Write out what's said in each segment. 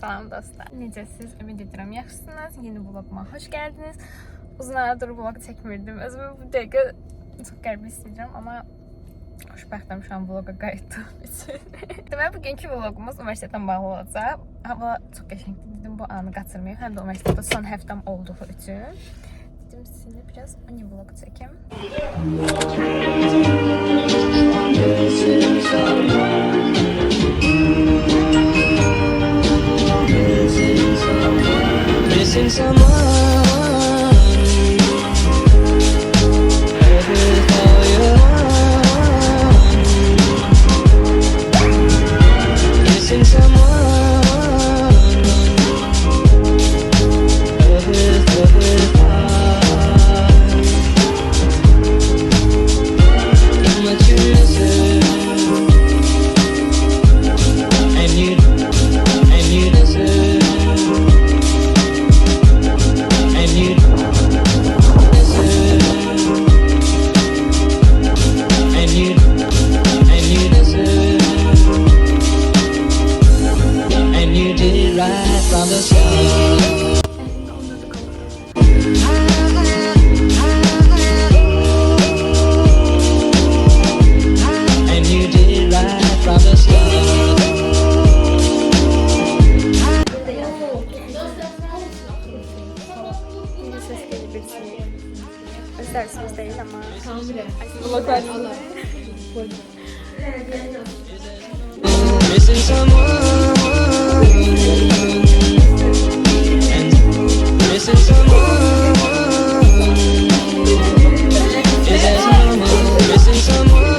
Salam dostlar. Necəsiz? Ümid edirəm yaxşısınız. Yeni vloguma xoş gəldiniz. Uzun aradır vlog çəkmirdim. Özümü bu dəqiqə çox qəribə hiss edirəm, amma xoşbəxtəm şu an vloga qayıtdığım üçün. Deməli, bugünkü vlogumuz universitetdən bağlı olacaq. Hava çox qəşəngdir. Dedim bu anı qaçırmayım. Həm də universitetdə son həftəm olduğu üçün. Dedim sizinlə biraz mini vlog çəkim. Missing someone with all your heart. Missing someone with heart. How much you miss it, and you deserve. From the start. And you did right from the start. Dersimiz değil ama Missing someone. Missing someone. Is that someone? Missing someone.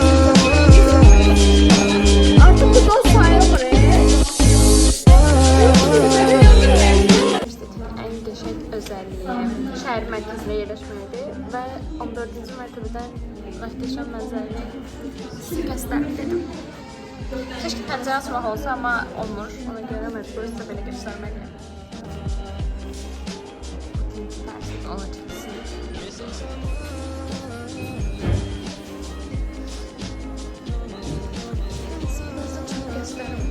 artık bu dost sayılır buraya. En qəşəng özelliği şəhər mərkəzində yerləşməkdir və 14-cü mərtəbədən möhtəşəm mənzərəni göstərdim. Keşke pəncərə açmaq olsa, amma olmur. Ona görə məcbur sizə belə göstərməliyim. Dərsiz olacaksın. Sizinizə çox göstərim.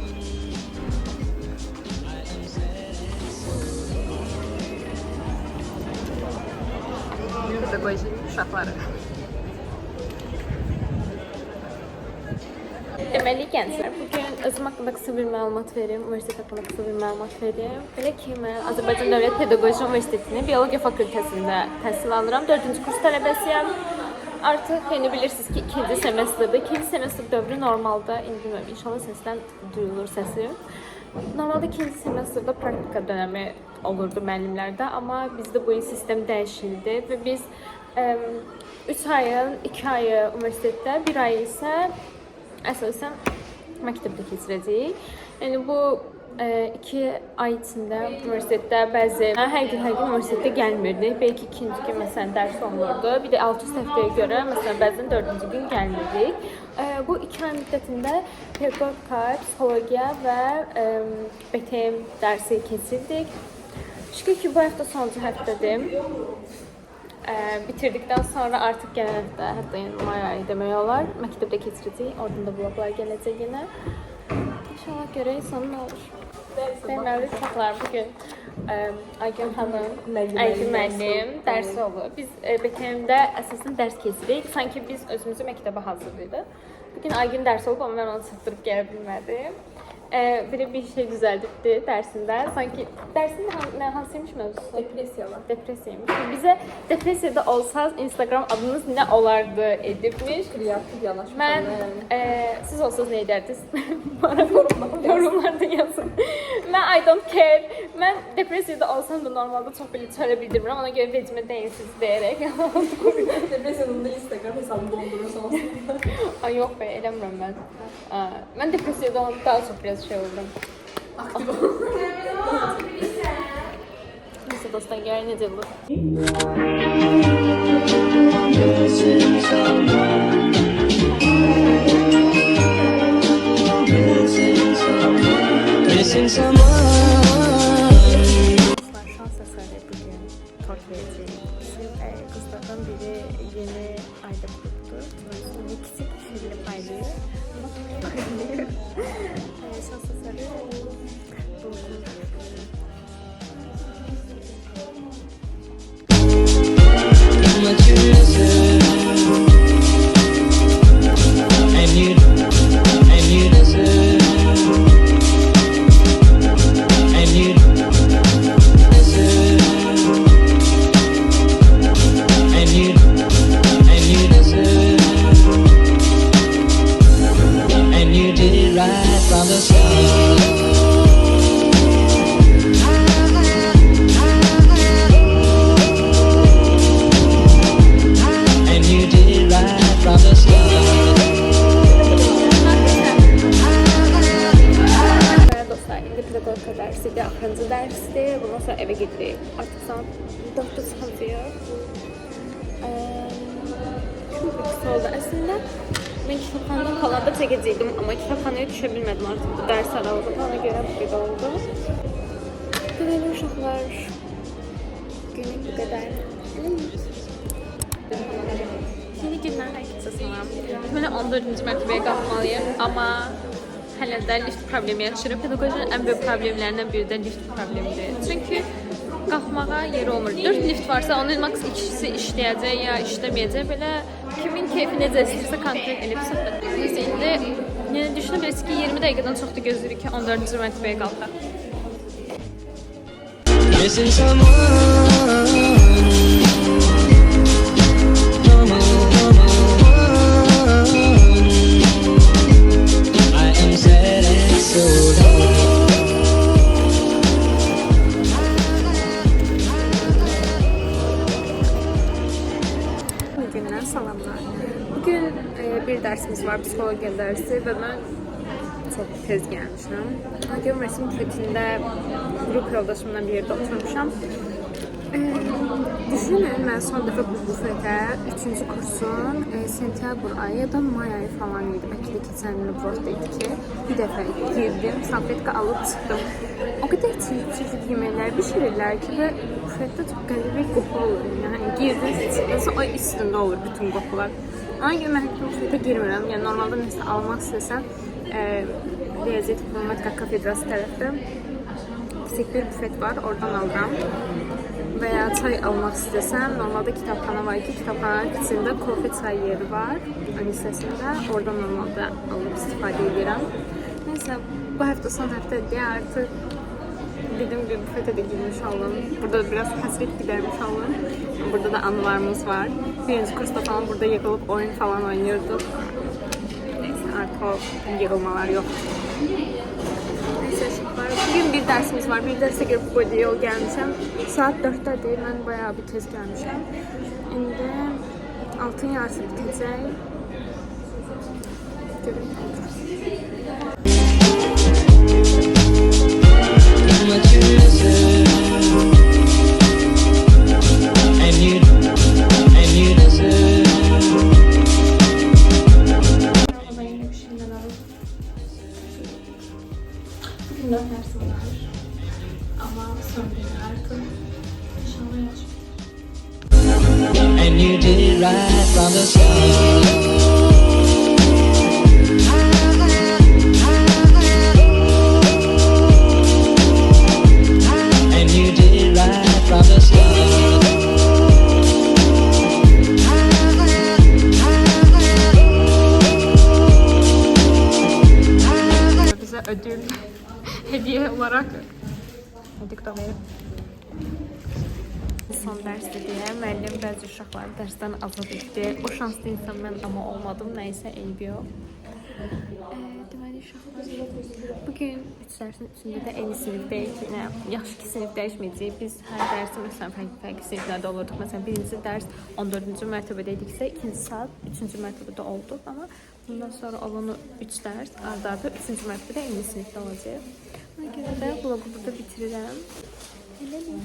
Pedagojik uşaqları. Deməli, gənclər, bugün özüm haqqında qısa bir məlumat verim, universitet haqqında qısa bir məlumat verim. Belə ki, mən Azərbaycan Dövlət Pedaqoji Universitetinin Biologiya Fakültəsində təhsil alıram. 4-cü kurs tələbəsiyəm. Artıq yeni bilirsiniz ki, 2-ci semestrdir. 2-ci semestr dövrü normalda, indi bilmirəm, inşallah səsdən duyulur səsim. Normalda 2-ci semestrdə praktika dönəmi olurdu müəllimlərdə, amma bizdə bu il sistem dəyişildi və biz 3 ayın 2 ayı universitetdə, 1 ay isə əsasən məktəbdə keçirəcəyik. Yəni bu 2 ay içində universitetdə bəzi hər gün universitetdə gəlmirdik. Belki ikinci gün məsələn dərs olmurdu. Bir də 600 həftəyə görə məsələn bəzən 4-cü gün gəlmirdik. Bu 2 ay müddətində pedagogika, psixologiya və BTM dərsi keçirdik. Şükür ki bu həftə sonuncu həftədir. Bitirdikdən sonra artıq gələn həftə, hətta yəni may ayı demək olar, məktəbdə keçirəcəyik. Oradan da vloglar gələcək yenə. İnşallah görək sonu nə olur. Deməli, uşaqlar bugün Aygün xanım, Aygün müəllim dərsi olur. Biz BTM-də əsasən dərs keçirik. Sanki biz özümüzü məktəbə hazırlayırıq. Bugün Aygün dərsi olub, amma mən onu çatdırıb gələ bilmədim. Biri bir şey düzəldibdi dərsində. Sanki dərsin hansıymış mövzusu? Depresiyalar. Depresiyaymış. Bizə depresiyada olsanız Instagram adınız nə olardı edibmiş. Kreativ yanaşma. Mən siz olsanız nə edərdiniz? Yorumlarda yazın. Mən I don't care. Mən depresiyada olsam da normalda çox belə çölə bildirmirəm. Ona görə vecimə deyilsiniz deyərək. Depresiyonunda Instagram hesabını doldurursanız. Ay yox be, eləmirəm mən. Mən depresiyada olanda daha çox biraz şey oldum. Aktif olun. Neyse dostlar, görək necə olur. Missing someone. Missing someone. Missing someone. Şans əsəri bugün Tokyo'ya bizim kızlardan biri yeni ayda kurdu. Böyle küçük filmi paylaşıyor. Şans eseri saat 4'də çıxacağıq. Çok kısa oldu. Aslında ben kitapxanadan falan da çəkəcəydim, amma kitapxanaya düşə bilmədim artıq bu dərs aralığında. Ona görə bu qədər oldu. Böyle uşaqlar. Günlük bu qədər. Yeni günlər hər salam. Mən 14-cü mərtəbəyə qalxmalıyım, amma hələ də lift problemi yaşayıram. Pedaqojinin ən böyük problemlərindən biri də lift problemidir. Çünki qalxmağa yer olmur. 4 lift varsa onun maks 2-si işləyəcək ya işləməyəcək. Belə kimin keyfi necə istəyirsə kontrol edib söhbət. Biz indi düşünə bilirsiniz ki 20 dəqiqədən çoxdur gözləyirik ki 14-cü mərtəbəyə qalxaq. Missing someone. Come on, come on. I am sad and so lonely. Bugündən salamlar. Bugün bir dərsimiz var, psixologiya dərsi və mən çox tez gəlmişəm. Üniversitetin bufetində qrup yoldaşımla bir yerdə oturmuşam. Düşünün, mən son dəfə bu bufetə 3-cü kursun sentyabr ayı ya da may ayı falan idi. Bəlkə də keçən il burada idi ki, bir dəfə girdim, salfetka alıb çıxdım. O qədər çirkli yeməklər bişirirlər ki, və bufetdə çox qəribə qoxu olur. Yəni girdiniz, çıxdınız, o üstündə olur bütün qoxular. Ona görə mən bufetə girmirəm. Yəni normalda nəsə almaq istəsəm, Riyaziyyat Diplomatika Kafedrası tərəfdə kiçik bir bufet var, oradan alıram. Və ya çay almaq istəsəm, normalda kitabxana var ki, kitabxananın içində kofe çay yeri var, ön hissəsində. Oradan normalda alıb istifadə edirəm. Neysə, bu həftə son həftədir, artıq dedim bir bufetə də girmiş oldum. Burada biraz həsrət gidermiş oldum. Burada da anılarımız var. Birinci kursda falan burada yığılıb oyun falan oynuyorduk. Neyse, artıq o yığılmalar yox. Neyse, bugün bir dərsimiz var. Bir dərsə görə bu boyda yol gəlmişəm. Saat 4'dədir. Mən bayağı bir tez gəlmişəm. İndi 6'ın yarısı bitəcək. Görün. What you deserve, and you deserve. Ben yine bir şeyler alıp bugün de dersim var. Ama son günü artık inşallah yaşayacağım. And you did it right from the start. And you did it right from the start. Bize ödül hediye olarak diktat verib. Son dərsdə deyə müəllim bəzi uşaqları dərsdən azad etdi. O şanslı insan mən amma olmadım. Nəysə eyb yox. Deməli uşaqlar bugün 3 dərsin içində də eyni sinifdəyik. Yəni yaxşı ki sinif dəyişməyəcək. Biz hər dərsi məsələn fərqli siniflərdə olurduq. Məsələn birinci dərs 14-cü mərtəbədə idiksə, ikinci saat 3-cü mərtəbədə olduq. Amma bundan sonra olan 3 dərs arda-arda 3-cü mərtəbədə eyni sinifdə olacaq. Ona görə də vlogu burada bitirirəm. Eləmi?